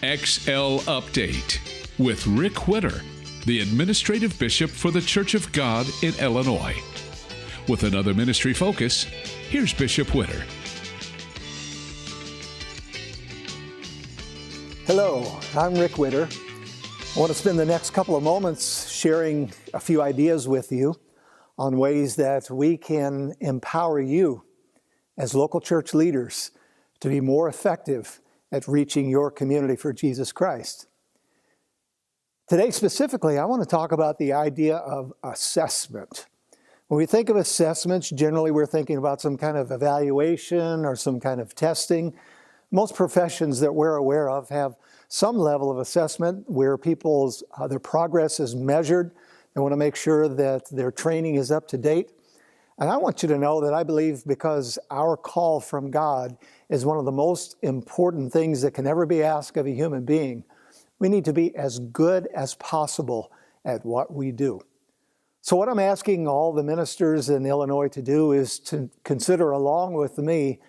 XL Update with Rick Witter, the Administrative Bishop for the Church of God in Illinois. With another ministry focus, here's Bishop Witter. Hello, I'm Rick Witter. I want to spend the next couple of moments sharing a few ideas with you on ways that we can empower you as local church leaders to be more effective at reaching your community for Jesus Christ. Today specifically, I want to talk about the idea of assessment. When we think of assessments, generally we're thinking about some kind of evaluation or some kind of testing. Most professions that we're aware of have some level of assessment where people's their progress is measured. They want to make sure that their training is up to date. And I want you to know that I believe because our call from God is one of the most important things that can ever be asked of a human being, we need to be as good as possible at what we do. So what I'm asking all the ministers in Illinois to do is to consider along with me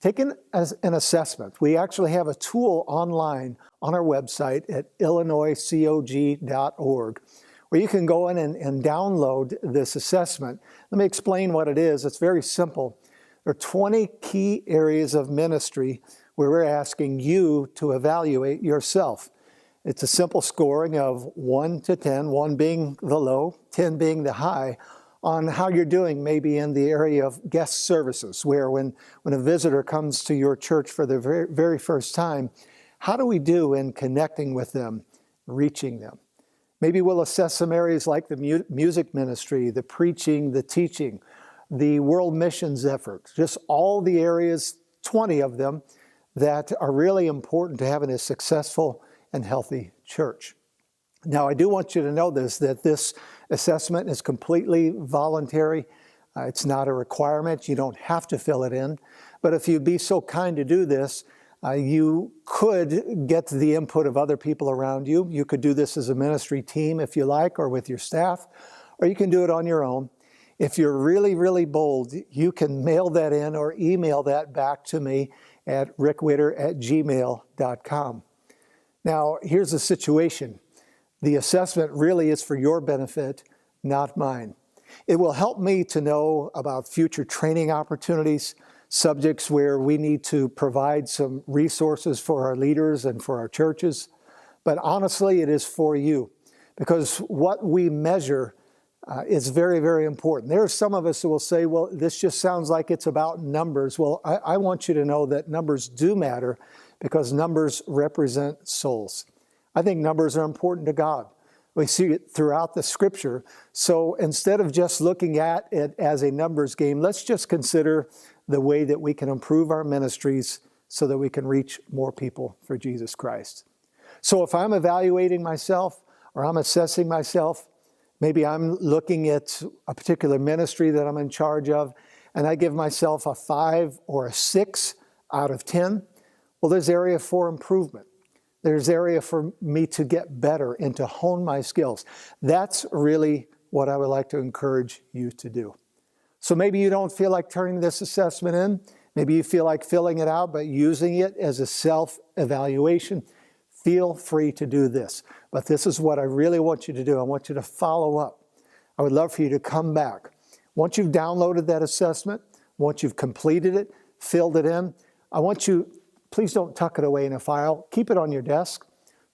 taking an assessment. We actually have a tool online on our website at illinoiscog.org where you can go in and download this assessment. Let me explain what it is. It's very simple. There are 20 key areas of ministry where we're asking you to evaluate yourself. It's a simple scoring of 1 to 10, 1 being the low, 10 being the high, on how you're doing maybe in the area of guest services, where when a visitor comes to your church for the very, very first time, how do we do in connecting with them, reaching them? Maybe we'll assess some areas like the music ministry, the preaching, the teaching, the world missions effort, just all the areas, 20 of them, that are really important to having a successful and healthy church. Now, I do want you to know that this assessment is completely voluntary. It's not a requirement. You don't have to fill it in. But if you'd be so kind to do this, you could get the input of other people around you. You could do this as a ministry team if you like, or with your staff, or you can do it on your own. If you're really, really bold, you can mail that in or email that back to me at rickwitter@gmail.com. Now, here's the situation. The assessment really is for your benefit, not mine. It will help me to know about future training opportunities, subjects where we need to provide some resources for our leaders and for our churches. But honestly, it is for you, because what we measure is very, very important. There are some of us who will say, well, this just sounds like it's about numbers. Well, I want you to know that numbers do matter because numbers represent souls. I think numbers are important to God. We see it throughout the scripture. So instead of just looking at it as a numbers game, let's just consider the way that we can improve our ministries so that we can reach more people for Jesus Christ. So if I'm evaluating myself or I'm assessing myself, maybe I'm looking at a particular ministry that I'm in charge of, and I give myself a 5 or a 6 out of 10, well, there's area for improvement. There's area for me to get better and to hone my skills. That's really what I would like to encourage you to do. So maybe you don't feel like turning this assessment in. Maybe you feel like filling it out, but using it as a self-evaluation. Feel free to do this. But this is what I really want you to do. I want you to follow up. I would love for you to come back. Once you've downloaded that assessment, once you've completed it, filled it in, I want you, please don't tuck it away in a file. Keep it on your desk.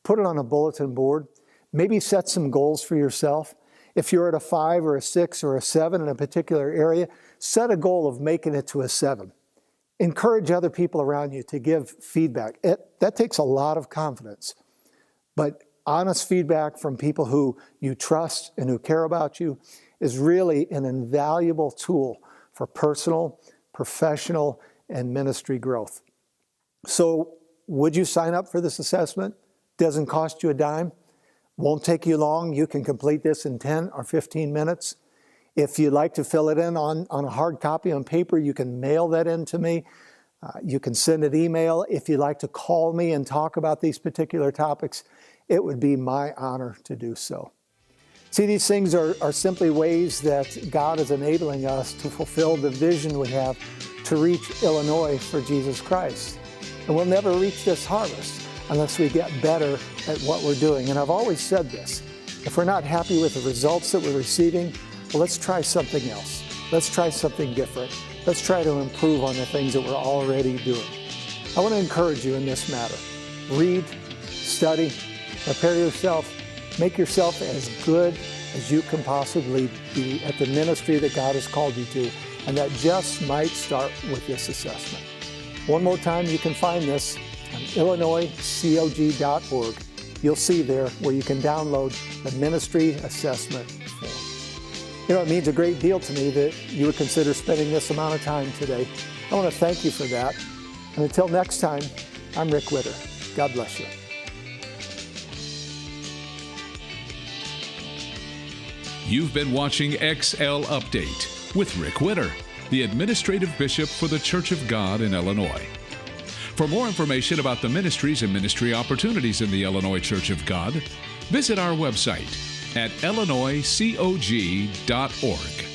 Put it on a bulletin board. Maybe set some goals for yourself. If you're at a 5 or a 6 or a 7 in a particular area, set a goal of making it to a 7. Encourage other people around you to give feedback. That takes a lot of confidence. But honest feedback from people who you trust and who care about you is really an invaluable tool for personal, professional, and ministry growth. So would you sign up for this assessment? Doesn't cost you a dime. Won't take you long. You can complete this in 10 or 15 minutes. If you'd like to fill it in on a hard copy on paper, you can mail that in to me. You can send an email. If you'd like to call me and talk about these particular topics, it would be my honor to do so. See, these things are simply ways that God is enabling us to fulfill the vision we have to reach Illinois for Jesus Christ. And we'll never reach this harvest unless we get better at what we're doing. And I've always said this, if we're not happy with the results that we're receiving, well, let's try something else. Let's try something different. Let's try to improve on the things that we're already doing. I want to encourage you in this matter. Read, study, prepare yourself, make yourself as good as you can possibly be at the ministry that God has called you to, and that just might start with this assessment. One more time, you can find this on illinoiscog.org. You'll see there where you can download the ministry assessment form. You know, it means a great deal to me that you would consider spending this amount of time today. I want to thank you for that. And until next time, I'm Rick Witter. God bless you. You've been watching XL Update with Rick Witter, the Administrative Bishop for the Church of God in Illinois. For more information about the ministries and ministry opportunities in the Illinois Church of God, visit our website at illinoiscog.org.